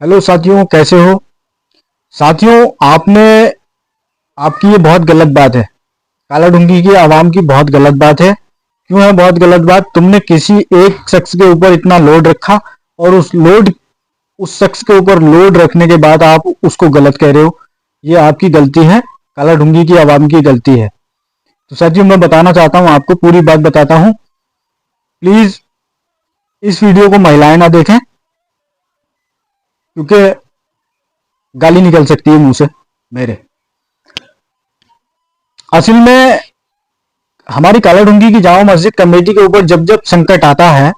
Hello साथियों, कैसे हो। साथियों, आपने आपकी ये बहुत गलत बात है। काला ढूंगी की आवाम की बहुत गलत बात है। क्यों है बहुत गलत बात? तुमने किसी एक शख्स के ऊपर इतना लोड रखा और उस शख्स के ऊपर लोड रखने के बाद आप उसको गलत कह रहे हो। ये आपकी गलती है, काला ढूंगी की आवाम की गलती है। तो साथियों, मैं बताना चाहता हूं, आपको पूरी बात बताता हूं। प्लीज इस वीडियो को महिलाएं ना देखें, क्योंकि गाली निकल सकती है मुंह से मेरे। असल में हमारी काला ढूंगी की जामा मस्जिद कमेटी के ऊपर जब जब संकट आता है,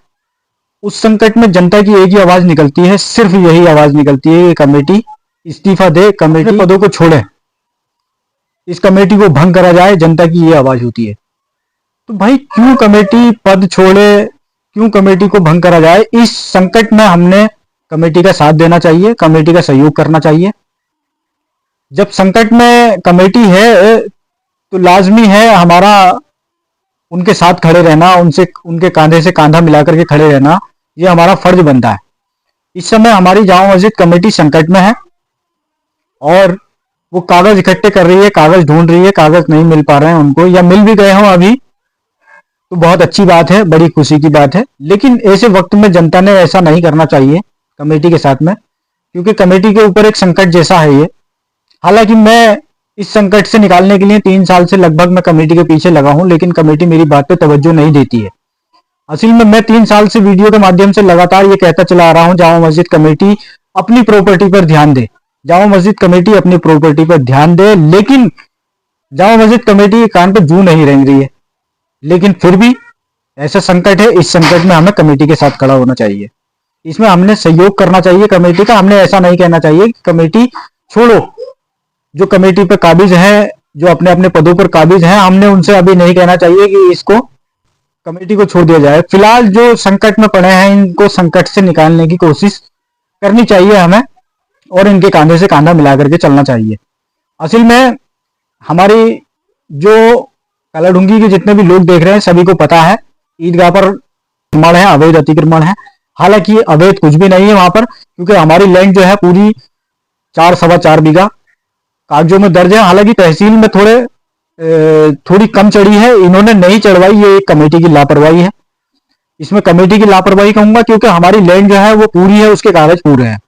उस संकट में जनता की एक ही आवाज निकलती है, सिर्फ यही आवाज निकलती है कि कमेटी इस्तीफा दे, कमेटी पदों को छोड़े, इस कमेटी को भंग करा जाए। जनता की ये आवाज होती है। तो भाई, क्यों कमेटी पद छोड़े, क्यों कमेटी को भंग करा जाए? इस संकट में हमने कमेटी का साथ देना चाहिए, कमेटी का सहयोग करना चाहिए। जब संकट में कमेटी है तो लाजमी है हमारा उनके साथ खड़े रहना, उनसे उनके कांधे से कांधा मिलाकर के खड़े रहना, ये हमारा फर्ज बनता है। इस समय हमारी जामा मस्जिद कमेटी संकट में है और वो कागज इकट्ठे कर रही है, कागज ढूंढ रही है, कागज नहीं मिल पा रहे हैं उनको, या मिल भी गए हों अभी तो बहुत अच्छी बात है, बड़ी खुशी की बात है। लेकिन ऐसे वक्त में जनता ने ऐसा नहीं करना चाहिए कमेटी के साथ में, क्योंकि कमेटी के ऊपर एक संकट जैसा है ये। हालांकि मैं इस संकट से निकालने के लिए 3 साल से लगभग मैं कमेटी के पीछे लगा हूं, लेकिन कमेटी मेरी बात पे तवज्जो नहीं देती है। असल में मैं 3 साल से वीडियो के माध्यम से लगातार ये कहता चला आ रहा हूं, जामा मस्जिद कमेटी अपनी प्रॉपर्टी पर ध्यान दे, जामा मस्जिद कमेटी अपनी प्रॉपर्टी पर ध्यान दे। लेकिन जामा मस्जिद कमेटी के कान पे जू नहीं रेंग रही है। लेकिन फिर भी ऐसा संकट है, इस संकट में हमें कमेटी के साथ खड़ा होना चाहिए, इसमें हमने सहयोग करना चाहिए कमेटी का। हमने ऐसा नहीं कहना चाहिए कि कमेटी छोड़ो। जो कमेटी पे काबिज हैं, जो अपने अपने पदों पर काबिज हैं, हमने उनसे अभी नहीं कहना चाहिए कि इसको कमेटी को छोड़ दिया जाए। फिलहाल जो संकट में पड़े हैं, इनको संकट से निकालने की कोशिश करनी चाहिए हमें, और इनके कांधे से कांधा मिला करके चलना चाहिए। असल में हमारी जो काला ढूंगी के जितने भी लोग देख रहे हैं, सभी को पता है ईदगाह पर निर्माण है, अवैध अतिक्रमण है। हालांकि अवैध कुछ भी नहीं है वहां पर, क्योंकि हमारी लैंड जो है पूरी 4-4.25 बीघा कागजों में दर्ज है। हालांकि तहसील में थोड़ी कम चढ़ी है, इन्होंने नहीं चढ़वाई, ये एक कमेटी की लापरवाही है। इसमें कमेटी की लापरवाही कहूंगा, क्योंकि हमारी लैंड जो है वो पूरी है, उसके कागज पूरे हैं।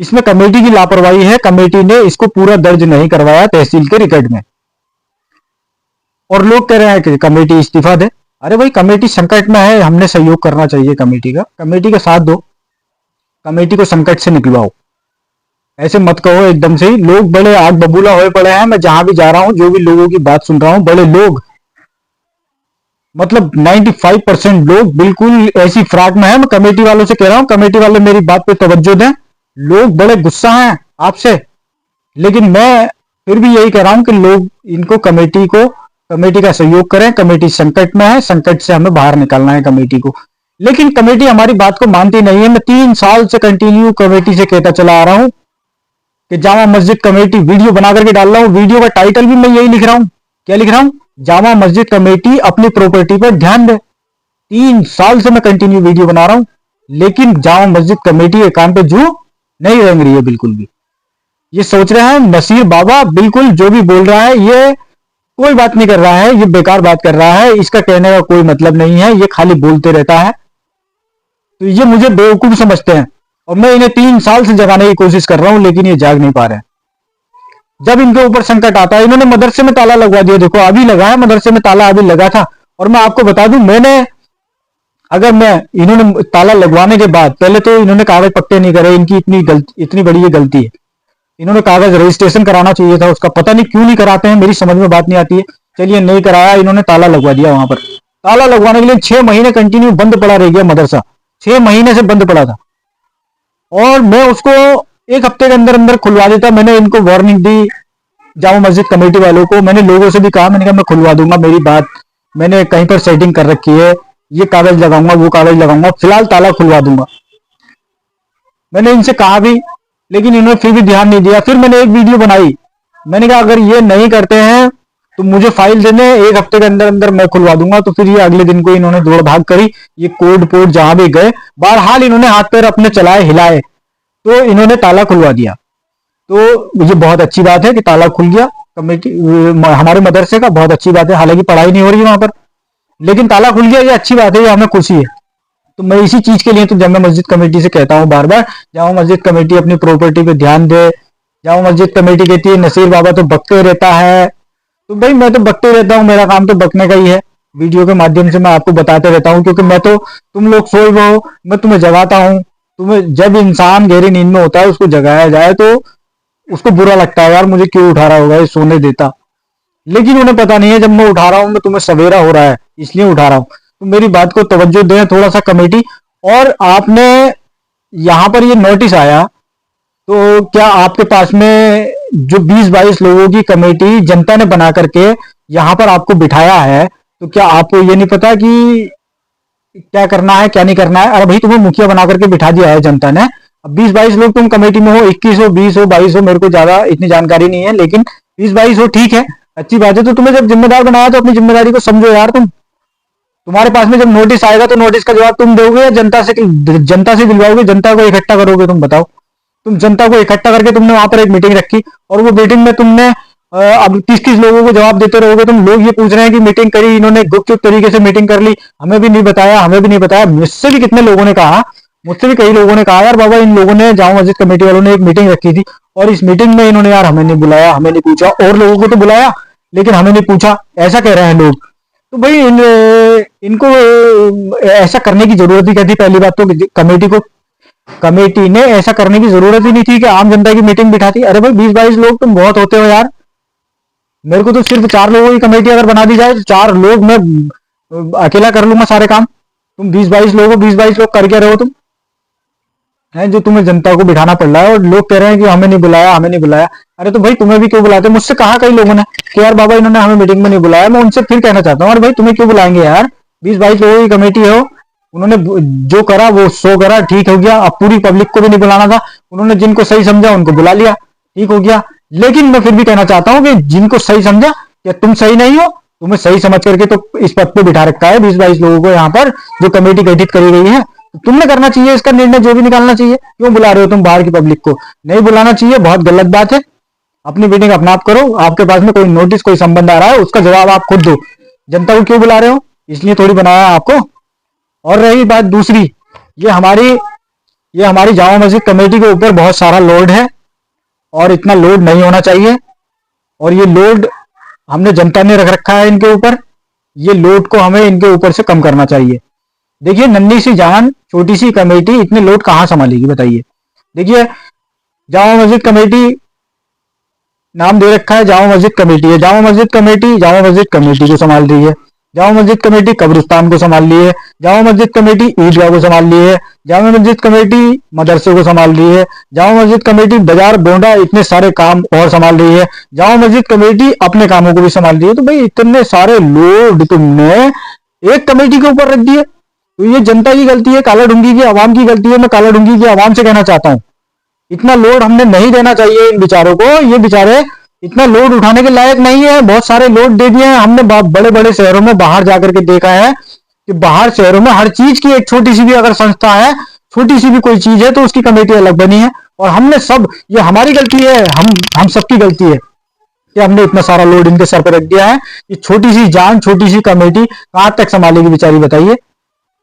इसमें कमेटी की लापरवाही है, कमेटी ने इसको पूरा दर्ज नहीं करवाया तहसील के रिकॉर्ड में, और लोग कह रहे हैं कि कमेटी इस्तीफा दे। अरे भाई, कमेटी संकट में है, हमने सहयोग करना चाहिए कमेटी का साथ दो, कमेटी को संकट से निकलवाओ। ऐसे मत कहो एकदम से ही। लोग बड़े आग बबूला हुए पड़े हैं। मैं जहां भी जा रहा हूं, जो भी लोगों की बात सुन रहा हूं, बड़े लोग, मतलब 95% लोग बिल्कुल ऐसी फ्राक में है। मैं कमेटी वालों से कह रहा हूं, कमेटी वाले मेरी बात पे तवज्जो दें। लोग बड़े गुस्सा हैं आपसे, लेकिन मैं फिर भी यही कह रहा हूं कि लोग इनको कमेटी का सहयोग करें। कमेटी संकट में है, संकट से हमें बाहर निकालना है कमेटी को। लेकिन कमेटी हमारी बात को मानती नहीं है। मैं 3 साल से कंटिन्यू कमेटी से कहता चला आ रहा हूं कि जामा मस्जिद कमेटी, वीडियो बना करके डाल रहा हूं, वीडियो का टाइटल भी मैं यही लिख रहा हूं। क्या लिख रहा हूं? जामा मस्जिद कमेटी अपनी प्रॉपर्टी पर ध्यान दे। 3 साल से मैं कंटिन्यू वीडियो बना रहा हूं, लेकिन जामा मस्जिद कमेटी के कान पे जू नहीं रेंग रही है बिल्कुल भी। ये सोच रहे हैं नसीर बाबा बिल्कुल जो भी बोल रहा है, ये कोई बात नहीं कर रहा है, ये बेकार बात कर रहा है, इसका कहने का कोई मतलब नहीं है, ये खाली बोलते रहता है। तो ये मुझे बेवकूफ समझते हैं, और मैं इन्हें 3 साल से जगाने की कोशिश कर रहा हूं, लेकिन ये जाग नहीं पा रहे हैं। जब इनके ऊपर संकट आता है, इन्होंने मदरसे में ताला लगवा दिया। देखो, अभी लगा है मदरसे में ताला, अभी लगा था। और मैं आपको बता दूं, इन्होंने ताला लगवाने के बाद, पहले तो इन्होंने कागज पक्के नहीं करे। इनकी इतनी बड़ी ये गलती है। इन्होंने कागज रजिस्ट्रेशन कराना चाहिए था उसका, पता नहीं क्यों नहीं कराते हैं, मेरी समझ में बात नहीं आती है। चलिए, नहीं कराया, इन्होंने ताला लगवा दिया। वहां पर ताला लगवाने के लिए 6 महीने कंटिन्यू बंद पड़ा रह गया मदरसा। 6 महीने से बंद पड़ा था, और मैं उसको 1 हफ्ते के अंदर अंदर खुलवा देता। मैंने इनको वार्निंग दी, जामा मस्जिद कमेटी वालों को। मैंने लोगों से भी कहा, मैंने कहा मैं खुलवा दूंगा, मेरी बात, मैंने कहीं पर सेटिंग कर रखी है, ये कागज लगाऊंगा, वो कागज लगाऊंगा, फिलहाल ताला खुलवा दूंगा। मैंने इनसे कहा भी, लेकिन इन्होंने फिर भी ध्यान नहीं दिया। फिर मैंने एक वीडियो बनाई, मैंने कहा अगर ये नहीं करते हैं तो मुझे फाइल देने, 1 हफ्ते के अंदर अंदर मैं खुलवा दूंगा। तो फिर ये अगले दिन को इन्होंने दौड़ भाग करी, ये कोर्ट पोर्ट जहां भी गए, बहरहाल इन्होंने हाथ पैर अपने चलाए, हिलाए, तो इन्होंने ताला खुलवा दिया। तो ये बहुत अच्छी बात है कि ताला खुल गया कमेटी हमारे मदरसे का, बहुत अच्छी बात है। हालांकि पढ़ाई नहीं हो रही है वहां पर, लेकिन ताला खुल गया, ये अच्छी बात है, ये हमें खुशी है। तो मैं इसी चीज के लिए तो जामा मस्जिद कमेटी से कहता हूँ बार बार, जामा मस्जिद कमेटी अपनी प्रॉपर्टी पे ध्यान दे। जामा मस्जिद कमेटी कहती है नसीर बाबा तो बकते रहता है, तो भाई मैं तो बकते रहता हूँ, मेरा काम तो बकने का ही है। वीडियो के माध्यम से मैं आपको बताते रहता हूँ, क्योंकि मैं तो, तुम लोग सोए हुए हो, मैं तुम्हें जगाता हूँ। तुम्हें जब इंसान गहरी नींद में होता है उसको जगाया जाए तो उसको बुरा लगता है, यार मुझे क्यों उठा रहा होगा, ये सोने देता। लेकिन उन्हें पता नहीं है जब मैं उठा रहा हूँ, मैं तुम्हें सवेरा हो रहा है इसलिए उठा रहा हूँ। तो मेरी बात को तवज्जो दें थोड़ा सा कमेटी। और आपने यहाँ पर ये नोटिस आया, तो क्या आपके पास में जो 20-22 लोगों की कमेटी जनता ने बना करके यहाँ पर आपको बिठाया है, तो क्या आपको ये नहीं पता कि क्या करना है क्या नहीं करना है? अरे भाई तुम्हें मुखिया बना करके बिठा दिया है जनता ने, अब 20-22 लोग तुम कमेटी में हो, 21 हो, 20 हो, 22 हो, मेरे को ज्यादा इतनी जानकारी नहीं है, लेकिन 20-22 हो, ठीक है, अच्छी बात है। तो तुम्हें जब जिम्मेदार बनाया तो अपनी जिम्मेदारी को समझो यार। तुम्हारे पास में जब नोटिस आएगा तो नोटिस का जवाब तुम दोगे या जनता से दिलवाओगे, जनता को इकट्ठा करोगे? तुम बताओ। तुम जनता को इकट्ठा करके तुमने वहां पर एक मीटिंग रखी, और वो मीटिंग में तुमने अब 30-30 लोगों को जवाब देते रहोगे। तुम लोग ये पूछ रहे हैं कि मीटिंग करी इन्होंने, गुप्त तरीके से मीटिंग कर ली, हमें भी नहीं बताया, हमें भी नहीं बताया। मुझसे भी कितने लोगों ने कहा, मुझसे भी कई लोगों ने कहा, यार बाबा इन लोगों ने, जामा मस्जिद कमेटी वालों ने एक मीटिंग रखी थी और इस मीटिंग में इन्होंने यार हमें नहीं बुलाया, हमें नहीं पूछा, और लोगों को तो बुलाया लेकिन हमें नहीं पूछा, ऐसा कह रहे हैं लोग। तो भाई इनको ऐसा करने की जरूरत ही क्या थी? पहली बात तो कमेटी ने ऐसा करने की जरूरत ही नहीं थी कि आम जनता की मीटिंग बिठाती। अरे भाई 20-22 लोग तुम बहुत होते हो यार। मेरे को तो सिर्फ 4 लोगों की कमेटी अगर बना दी जाए तो 4 लोग मैं अकेला कर लूंगा सारे काम। तुम 20-22 लोग हो, 20-22 लोग कर क्या रहे हो तुम? है जो तुम्हें जनता को बिठाना पड़ रहा है, और लोग कह रहे हैं कि हमें नहीं बुलाया, हमें नहीं बुलाया। अरे तो भाई तुम्हें भी क्यों बुलाते? मुझसे कहा कई लोगों ने कि यार बाबा इन्होंने हमें मीटिंग में नहीं बुलाया। मैं उनसे फिर कहना चाहता हूँ, अरे भाई तुम्हें क्यों बुलाएंगे यार? 20-22 लोगों की कमेटी हो, उन्होंने जो करा वो सो करा, ठीक हो गया। अब पूरी पब्लिक को भी नहीं बुलाना था, उन्होंने जिनको सही समझा उनको बुला लिया, ठीक हो गया। लेकिन मैं फिर भी कहना चाहता हूँ कि जिनको सही समझा, क्या तुम सही नहीं हो? तुम्हें सही समझ करके तो इस पद पे बिठा रखा है 20-22 लोगों को यहाँ पर, जो कमेटी गठित करी गई है। तो तुमने करना चाहिए इसका निर्णय, जो भी निकालना चाहिए। क्यों बुला रहे हो तुम बाहर की पब्लिक को? नहीं बुलाना चाहिए, बहुत गलत बात है। अपनी मीटिंग अपना आप करो। आपके पास में कोई नोटिस, कोई संबंध आ रहा है, उसका जवाब आप खुद दो। जनता को क्यों बुला रहे हो? इसलिए थोड़ी बनाया आपको। और रही बात दूसरी, ये हमारी ये हमारी जामा मस्जिद कमेटी के ऊपर बहुत सारा लोड है, और इतना लोड नहीं होना चाहिए। और ये लोड हमने जनता ने रख रखा है इनके ऊपर, ये लोड को हमें इनके ऊपर से कम करना चाहिए। देखिए नन्ही सी जान, छोटी सी कमेटी इतने लोड कहां संभालेगी बताइए? देखिए जामा मस्जिद कमेटी नाम दे रखा है, जामा मस्जिद कमेटी है। जामा मस्जिद कमेटी को संभाल रही है। जामा मस्जिद कमेटी कब्रिस्तान को संभाल रही है। जामा मस्जिद कमेटी ईदगाह को संभाल रही है। जामा मस्जिद कमेटी मदरसे को संभाल रही है। जामा मस्जिद कमेटी बाजार बोंडा इतने सारे काम और संभाल रही है। जामा मस्जिद कमेटी अपने कामों को भी संभाल रही है। तो भाई इतने सारे लोड तुमने एक कमेटी के ऊपर रख दिए, तो ये जनता की गलती है, काला डूंगी की आवाम की गलती है। मैं काला डूंगी की आवाम से कहना चाहता हूँ, इतना लोड हमने नहीं देना चाहिए इन बेचारों को। ये बेचारे इतना लोड उठाने के लायक नहीं है। बहुत सारे लोड दे दिए हैं हमने। बड़े बड़े शहरों में बाहर जाकर के देखा है कि बाहर शहरों में हर चीज की एक छोटी सी भी अगर संस्था है, छोटी सी भी कोई चीज है, तो उसकी कमेटी अलग बनी है। और हमने सब, ये हमारी गलती है, हम सबकी गलती है कि हमने इतना सारा लोड इनके सर पर रख दिया है। ये छोटी सी जान, छोटी सी कमेटी कहां तक संभालेगी बेचारी बताइए?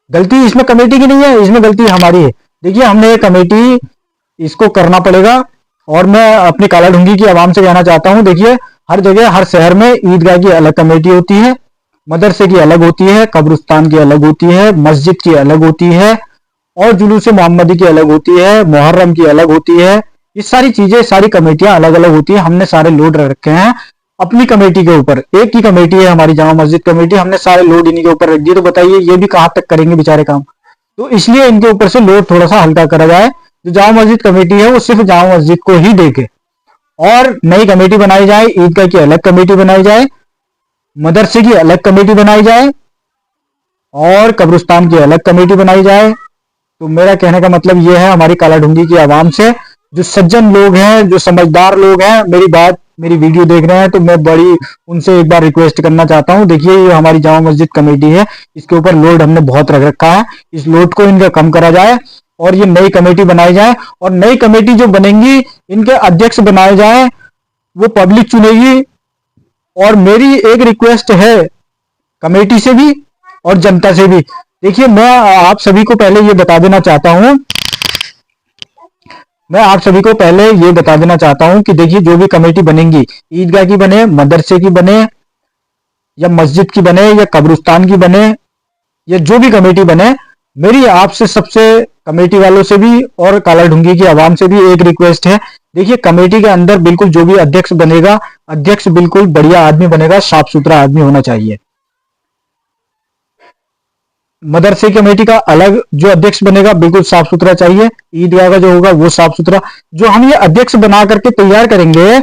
गलती इसमें कमेटी की नहीं है, इसमें गलती हमारी है। देखिए हमने ये कमेटी, इसको करना पड़ेगा। और मैं अपनी काला ढूंगी की आवाम से कहना चाहता हूं, देखिए हर जगह हर शहर में ईदगाह की अलग कमेटी होती है, मदरसे की अलग होती है, कब्रिस्तान की अलग होती है, मस्जिद की अलग होती है, और जुलूस मोहम्मदी की अलग होती है, मुहर्रम की अलग होती है। ये सारी चीजें, सारी कमेटियां अलग अलग होती है। हमने सारे लोड रखे हैं अपनी कमेटी के ऊपर। एक ही कमेटी है हमारी जामा मस्जिद कमेटी, हमने सारे लोड इन्हीं के ऊपर रख दिए। तो बताइए ये भी कहां तक करेंगे बेचारे काम? तो इसलिए इनके ऊपर से लोड थोड़ा सा हल्का करा जाए। जो जामा मस्जिद कमेटी है वो सिर्फ जामा मस्जिद को ही देखे, और नई कमेटी बनाई जाए। ईदगाह की अलग कमेटी बनाई जाए, मदरसे की अलग कमेटी बनाई जाए, और कब्रिस्तान की अलग कमेटी बनाई जाए। तो मेरा कहने का मतलब यह है हमारी काला ढूंगी की आवाम से, जो सज्जन लोग हैं, जो समझदार लोग हैं, मेरी वीडियो देख रहे हैं, तो मैं बड़ी उनसे एक बार रिक्वेस्ट करना चाहता हूं। देखिए ये हमारी जामा मस्जिद कमेटी है, इसके ऊपर लोड हमने बहुत रख रखा है। इस लोड को इनका कम करा जाए। और ये नई कमेटी बनाई जाए, और नई कमेटी जो बनेंगी इनके अध्यक्ष बनाए जाए, वो पब्लिक चुनेगी। और मेरी एक रिक्वेस्ट है कमेटी से भी और जनता से भी। देखिए, मैं आप सभी को पहले ये बता देना चाहता हूं, कि देखिए, जो भी कमेटी बनेंगी, ईदगाह की बने, मदरसे की बने, या मस्जिद की बने, या कब्रिस्तान की बने, या जो भी कमेटी बने, मेरी आपसे सबसे कमेटी वालों से भी और काला ढूंगी की आवाम से भी एक रिक्वेस्ट है। देखिए, कमेटी के अंदर बिल्कुल जो भी अध्यक्ष बनेगा, अध्यक्ष बिल्कुल बढ़िया आदमी बनेगा, साफ सुथरा आदमी होना चाहिए। मदरसे कमेटी का अलग जो अध्यक्ष बनेगा बिल्कुल साफ सुथरा चाहिए। ईदगाह का जो होगा वो साफ सुथरा। जो हम ये अध्यक्ष बना करके तैयार करेंगे,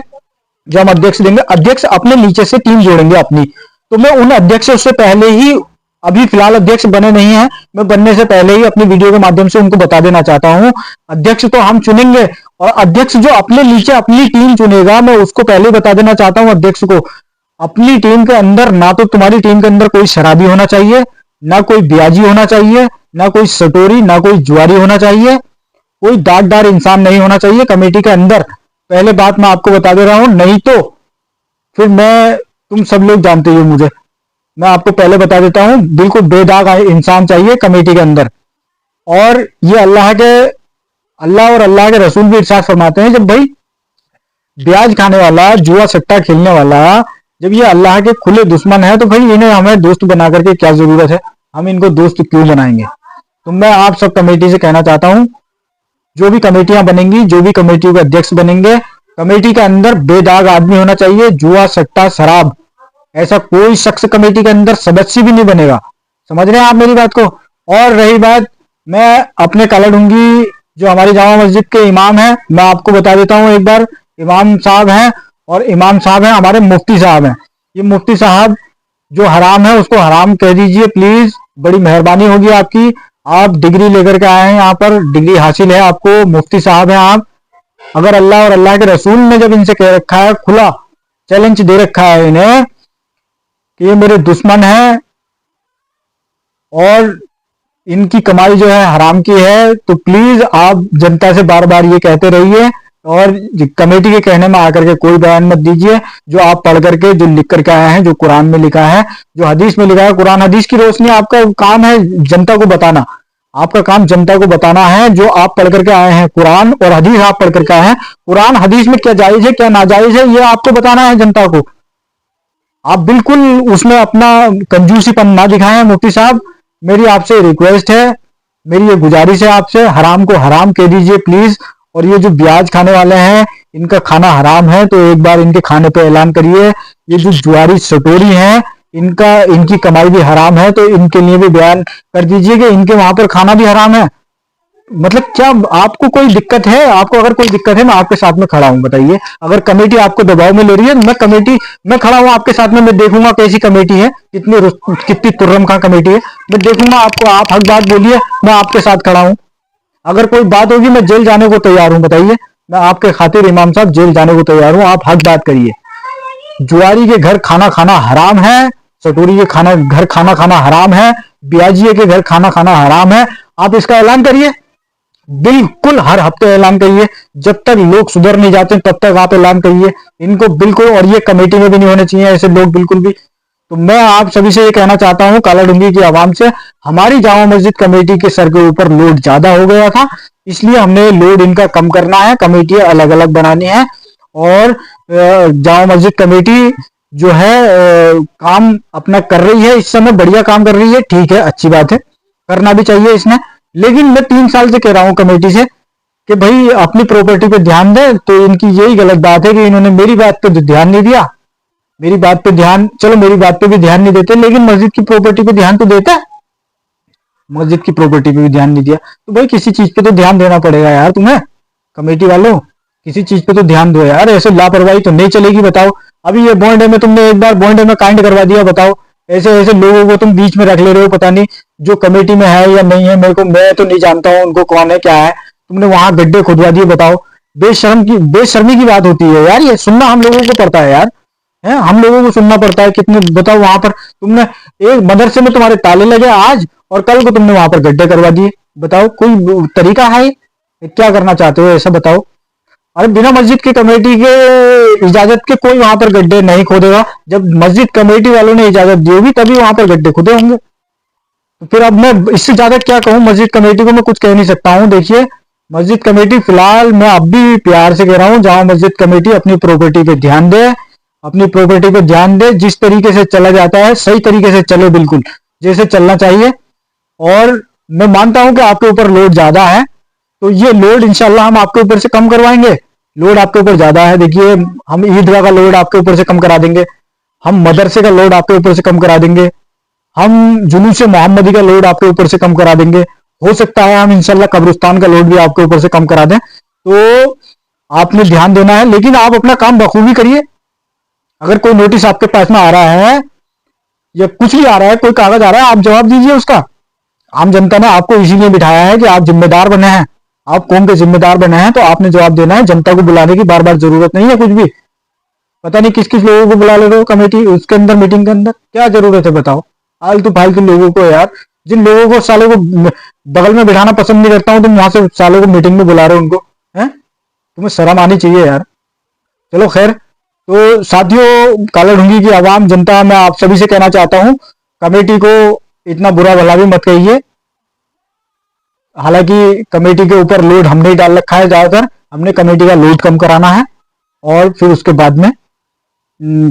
जो हम अध्यक्ष देंगे, अध्यक्ष अपने नीचे से टीम जोड़ेंगे अपनी। तो मैं उन अध्यक्षों से पहले ही, अभी फिलहाल अध्यक्ष बने नहीं है, मैं बनने से पहले ही अपनी वीडियो के माध्यम से उनको बता देना चाहता हूं, अध्यक्ष तो हम चुनेंगे, और अध्यक्ष जो अपने नीचे अपनी टीम चुनेगा, मैं उसको पहले ही बता देना चाहता हूं अध्यक्ष को, अपनी टीम के अंदर ना तो तुम्हारी टीम के अंदर कोई शराबी होना चाहिए, ना कोई ब्याजी होना चाहिए, ना कोई सटोरी, ना कोई जुआरी होना चाहिए, कोई दागदार इंसान नहीं होना चाहिए कमेटी के अंदर। पहले बात मैं आपको बता दे रहा हूं, नहीं तो फिर तुम सब लोग जानते हो मुझे, मैं आपको पहले बता देता हूं, बिल्कुल बेदाग इंसान चाहिए कमेटी के अंदर। और ये अल्लाह और अल्लाह के रसूल भी इरशाद फरमाते हैं, जब भाई ब्याज खाने वाला, जुआ सट्टा खेलने वाला, जब ये अल्लाह के खुले दुश्मन है, तो भाई इन्हें हमें दोस्त बना करके क्या जरूरत है, हम इनको दोस्त क्यों बनाएंगे। तो मैं आप सब कमेटी से कहना चाहता हूं, जो भी कमेटियां बनेंगी, जो भी कमेटी के अध्यक्ष बनेंगे, कमेटी के अंदर बेदाग आदमी होना चाहिए। जुआ सट्टा शराब ऐसा कोई शख्स कमेटी के अंदर सदस्य भी नहीं बनेगा। समझ रहे हैं आप मेरी बात को। और रही बात, मैं अपने काला ढूंगी जो हमारी जामा मस्जिद के इमाम हैं, मैं आपको बता देता हूं एक बार, इमाम साहब हैं, और इमाम साहब हैं हमारे मुफ्ती साहब हैं। ये मुफ्ती साहब जो हराम है उसको हराम कह दीजिए प्लीज, बड़ी मेहरबानी होगी आपकी। आप डिग्री लेकर के आए हैं, यहाँ पर डिग्री हासिल है आपको, मुफ्ती साहब हैं आप। अगर अल्लाह और अल्लाह के रसूल ने जब इनसे कह रखा है, खुला चैलेंज दे रखा है इन्हें कि ये मेरे दुश्मन हैं और इनकी कमाई जो है हराम की है, तो प्लीज आप जनता से बार बार ये कहते रहिए, और कमेटी के कहने में आकर के कोई बयान मत दीजिए। जो आप पढ़ करके, जो लिख करके आए हैं, जो कुरान में लिखा है, जो हदीस में लिखा है, कुरान हदीस की रोशनी आपका काम है जनता को बताना। आपका काम जनता को बताना है, जो आप पढ़ करके आए हैं, कुरान और हदीस आप पढ़ करके आए हैं, कुरान हदीस में क्या जायज है क्या नाजायज है, ये आपको बताना है जनता को। आप बिल्कुल उसमें अपना कंजूसीपन ना दिखाएं। मुफ्ती साहब, मेरी आपसे रिक्वेस्ट है, मेरी ये गुजारिश है आपसे, हराम को हराम कह दीजिए प्लीज। और ये जो ब्याज खाने वाले हैं, इनका खाना हराम है, तो एक बार इनके खाने पे ऐलान करिए। ये जो जुआरी सटोरी हैं, इनकी कमाई भी हराम है, तो इनके लिए भी बयान कर दीजिए कि इनके वहां पर खाना भी हराम है। मतलब क्या आपको कोई दिक्कत है? आपको अगर कोई दिक्कत है, मैं आपके साथ में खड़ा हूं, बताइए। अगर कमेटी आपको दबाव में ले रही है, मैं खड़ा हूं आपके साथ में, मैं देखूंगा कैसी कमेटी है, कितनी तुर्रम खां कमेटी है, मैं देखूंगा आपको। आप हक बात बोलिए, मैं आपके साथ खड़ा हूं। अगर कोई बात होगी, मैं जेल जाने को तैयार हूं, बताइए। मैं आपके खातिर इमाम साहब जेल जाने को तैयार हूं, आप हक बात करिए। जुआरी के घर खाना खाना हराम है, सटोरी के घर खाना खाना हराम है, ब्याजिए के घर खाना खाना हराम है। आप इसका ऐलान करिए, बिल्कुल हर हफ्ते ऐलान करिए। जब तक लोग सुधर नहीं जाते तब तक आप ऐलान करिए इनको, बिल्कुल। और ये कमेटी में भी नहीं होने चाहिए ऐसे लोग, बिल्कुल भी। तो मैं आप सभी से ये कहना चाहता हूं, काला डूंगी की आवाम से, हमारी जामा मस्जिद कमेटी के सर के ऊपर लोड ज्यादा हो गया था, इसलिए हमने लोड इनका कम करना है, कमेटियां अलग अलग बनानी है। और जामा मस्जिद कमेटी जो है काम अपना कर रही है, इस समय बढ़िया काम कर रही है, ठीक है, अच्छी बात है, करना भी चाहिए इसने। लेकिन मैं 3 साल से कह रहा हूं कमेटी से कि भाई अपनी प्रॉपर्टी पे ध्यान दे, तो इनकी यही गलत बात है कि इन्होंने मेरी बात पे ध्यान नहीं दिया। मेरी बात पे ध्यान, चलो मेरी बात पे भी ध्यान नहीं देते, लेकिन मस्जिद की प्रॉपर्टी पे ध्यान तो देता है। मस्जिद की प्रॉपर्टी पे भी ध्यान नहीं दिया, तो भाई किसी चीज पे तो ध्यान देना पड़ेगा यार तुम्हें, कमेटी वालों, किसी चीज पे तो ध्यान दो यार। ऐसे लापरवाही तो नहीं चलेगी, बताओ। अभी ये बॉन्ड में तुमने एक बार बॉन्ड में काइंड करवा दिया, बताओ। ऐसे ऐसे लोगों को तुम बीच में रख ले रहे हो, पता नहीं जो कमेटी में है या नहीं है, मैं तो नहीं जानता हूँ उनको कौन है क्या है। तुमने वहां गड्ढे खुदवा दिए, बताओ। बेशर्मी की बात होती है यार, ये सुनना हम लोगों को पड़ता है यार, है हम लोगों को सुनना पड़ता है। कितने बताओ, वहां पर तुमने एक मदरसे में तुम्हारे ताले लगे आज, और कल को तुमने वहां पर गड्ढे करवा दिए। बताओ कोई तरीका है? क्या करना चाहते हो ऐसा बताओ। अरे बिना मस्जिद की कमेटी के इजाजत के कोई वहां पर गड्ढे नहीं खोदेगा। जब मस्जिद कमेटी वालों ने इजाजत दी होगी तभी वहां पर गड्ढे खुदे होंगे। तो फिर अब मैं इससे ज्यादा क्या कहूँ, मस्जिद कमेटी को मैं कुछ कह नहीं सकता हूँ। देखिए मस्जिद कमेटी फिलहाल मैं अब भी प्यार से कह रहा हूँ, जाओ मस्जिद कमेटी अपनी प्रॉपर्टी पे ध्यान दे, अपनी प्रॉपर्टी पे ध्यान दे। जिस तरीके से चला जाता है सही तरीके से चले, बिल्कुल जैसे चलना चाहिए। और मैं मानता हूं कि आपके ऊपर लोड ज्यादा है, तो ये लोड इंशाल्लाह हम आपके ऊपर से कम करवाएंगे। लोड आपके ऊपर ज्यादा है, देखिए हम ईदगाह का लोड आपके ऊपर से कम करा देंगे, हम मदरसे का लोड आपके ऊपर से कम करा देंगे, हम जुलूस मोहम्मदी का लोड आपके ऊपर से कम करा देंगे। हो सकता है हम इंशाल्लाह कब्रिस्तान का लोड भी आपके ऊपर से कम करा दें। तो आपने ध्यान देना है, लेकिन आप अपना काम बखूबी करिए। अगर कोई नोटिस आपके पास में आ रहा है या कुछ भी आ रहा है, कोई कागज आ रहा है, आप जवाब दीजिए उसका। आम जनता ने आपको इसीलिए बिठाया है कि आप जिम्मेदार बने हैं, आप कौम के जिम्मेदार बने हैं, तो आपने जवाब देना है। जनता को बुलाने की बार बार जरूरत नहीं है कुछ भी। पता नहीं किस किस लोगों को बुला ले रहे हो कमेटी उसके अंदर, मीटिंग के अंदर, क्या जरूरत है बताओ? फालतू फालतू लोगों को यार, जिन लोगों को सालों को बगल में बिठाना पसंद नहीं करता हूं, तुम वहां से सालों को मीटिंग में बुला रहे हो उनको, हैं? तुम्हें शर्म आनी चाहिए यार। चलो खैर, तो साथियों, काला ढूंगी की आवाम जनता, मैं आप सभी से कहना चाहता हूं, कमेटी को इतना बुरा भला भी मत कहिए। हालांकि कमेटी के ऊपर लोड हमने ही डाल रखा है, ज्यादातर हमने कमेटी का लोड कम कराना है और फिर उसके बाद में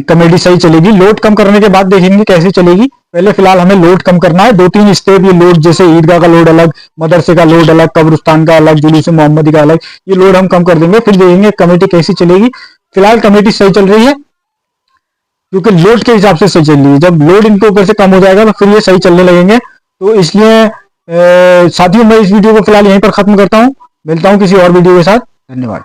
कमेटी सही चलेगी। लोड कम करने के बाद देखेंगे कैसी चलेगी। पहले फिलहाल हमें लोड कम करना है, 2-3 स्टेप ये लोड, जैसे ईदगाह का लोड अलग, मदरसे का लोड अलग, कब्रिस्तान का अलग, जुलूस मोहम्मदी का अलग, ये लोड हम कम कर देंगे, फिर देखेंगे कमेटी कैसी चलेगी। फिलहाल कमेटी सही चल रही है क्योंकि लोड के हिसाब से सही चल रही है। जब लोड इनके ऊपर से कम हो जाएगा तो फिर ये सही चलने लगेंगे। तो इसलिए साथियों, मैं इस वीडियो को फिलहाल यहीं पर खत्म करता हूं। मिलता हूं किसी और वीडियो के साथ। धन्यवाद।